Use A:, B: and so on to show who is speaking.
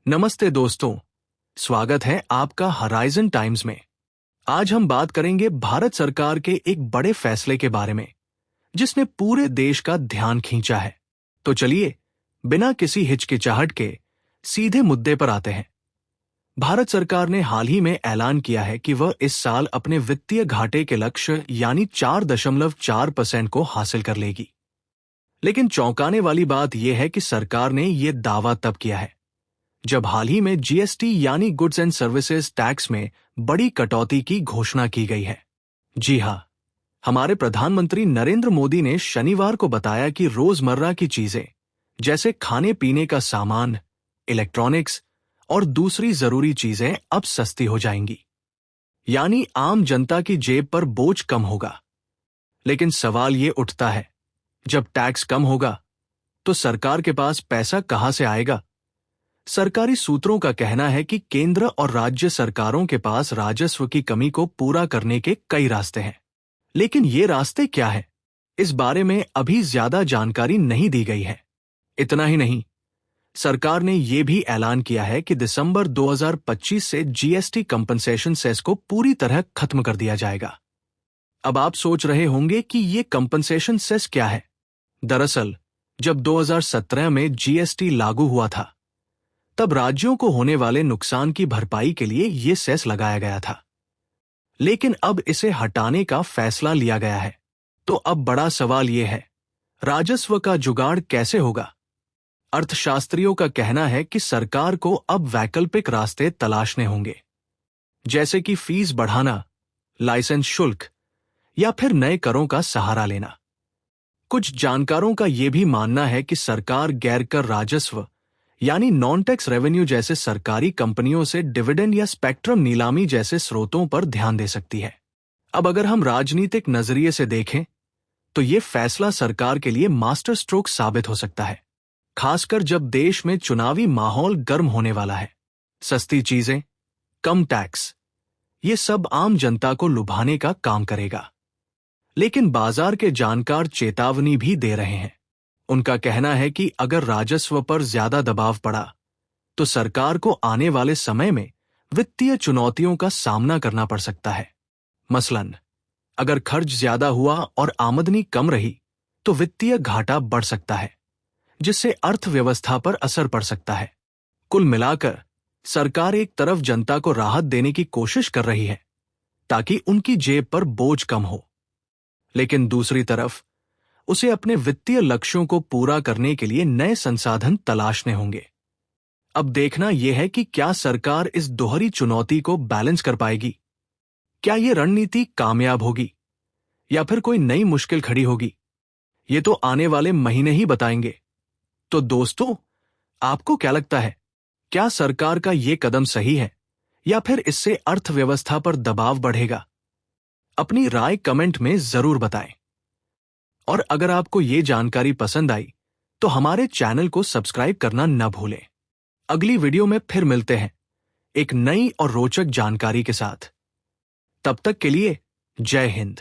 A: नमस्ते दोस्तों, स्वागत है आपका हराइजन टाइम्स में। आज हम बात करेंगे भारत सरकार के एक बड़े फैसले के बारे में जिसने पूरे देश का ध्यान खींचा है। तो चलिए बिना किसी हिचकिचाहट के सीधे मुद्दे पर आते हैं। भारत सरकार ने हाल ही में ऐलान किया है कि वह इस साल अपने वित्तीय घाटे के लक्ष्य यानी 4.4% को हासिल कर लेगी। लेकिन चौंकाने वाली बात यह है कि सरकार ने यह दावा तब किया है जब हाल ही में जीएसटी यानी गुड्स एंड सर्विसेज टैक्स में बड़ी कटौती की घोषणा की गई है। जी हां, हमारे प्रधानमंत्री नरेंद्र मोदी ने शनिवार को बताया कि रोजमर्रा की चीजें जैसे खाने पीने का सामान, इलेक्ट्रॉनिक्स और दूसरी जरूरी चीजें अब सस्ती हो जाएंगी, यानी आम जनता की जेब पर बोझ कम होगा। लेकिन सवाल ये उठता है, जब टैक्स कम होगा तो सरकार के पास पैसा कहां से आएगा? सरकारी सूत्रों का कहना है कि केंद्र और राज्य सरकारों के पास राजस्व की कमी को पूरा करने के कई रास्ते हैं। लेकिन ये रास्ते क्या है, इस बारे में अभी ज्यादा जानकारी नहीं दी गई है। इतना ही नहीं, सरकार ने यह भी ऐलान किया है कि दिसंबर 2025 से जीएसटी कंपनसेशन सेस को पूरी तरह खत्म कर दिया जाएगा। अब आप सोच रहे होंगे कि ये कंपनसेशन सेस क्या है। दरअसल जब 2017 में जीएसटी लागू हुआ था तब राज्यों को होने वाले नुकसान की भरपाई के लिए यह सेस लगाया गया था। लेकिन अब इसे हटाने का फैसला लिया गया है। तो अब बड़ा सवाल यह है, राजस्व का जुगाड़ कैसे होगा? अर्थशास्त्रियों का कहना है कि सरकार को अब वैकल्पिक रास्ते तलाशने होंगे, जैसे कि फीस बढ़ाना, लाइसेंस शुल्क या फिर नए करों का सहारा लेना। कुछ जानकारों का यह भी मानना है कि सरकार गैरकर राजस्व यानी नॉन टैक्स रेवेन्यू जैसे सरकारी कंपनियों से डिविडेंड या स्पेक्ट्रम नीलामी जैसे स्रोतों पर ध्यान दे सकती है। अब अगर हम राजनीतिक नजरिए से देखें तो यह फैसला सरकार के लिए मास्टर स्ट्रोक साबित हो सकता है, खासकर जब देश में चुनावी माहौल गर्म होने वाला है। सस्ती चीजें, कम टैक्स, ये सब आम जनता को लुभाने का काम करेगा। लेकिन बाजार के जानकार चेतावनी भी दे रहे हैं। उनका कहना है कि अगर राजस्व पर ज्यादा दबाव पड़ा तो सरकार को आने वाले समय में वित्तीय चुनौतियों का सामना करना पड़ सकता है। मसलन, अगर खर्च ज्यादा हुआ और आमदनी कम रही तो वित्तीय घाटा बढ़ सकता है, जिससे अर्थव्यवस्था पर असर पड़ सकता है। कुल मिलाकर सरकार एक तरफ जनता को राहत देने की कोशिश कर रही है ताकि उनकी जेब पर बोझ कम हो, लेकिन दूसरी तरफ उसे अपने वित्तीय लक्ष्यों को पूरा करने के लिए नए संसाधन तलाशने होंगे। अब देखना यह है कि क्या सरकार इस दोहरी चुनौती को बैलेंस कर पाएगी। क्या यह रणनीति कामयाब होगी या फिर कोई नई मुश्किल खड़ी होगी, ये तो आने वाले महीने ही बताएंगे। तो दोस्तों, आपको क्या लगता है, क्या सरकार का यह कदम सही है या फिर इससे अर्थव्यवस्था पर दबाव बढ़ेगा? अपनी राय कमेंट में जरूर बताएं। और अगर आपको ये जानकारी पसंद आई तो हमारे चैनल को सब्सक्राइब करना न भूलें। अगली वीडियो में फिर मिलते हैं एक नई और रोचक जानकारी के साथ। तब तक के लिए जय हिंद।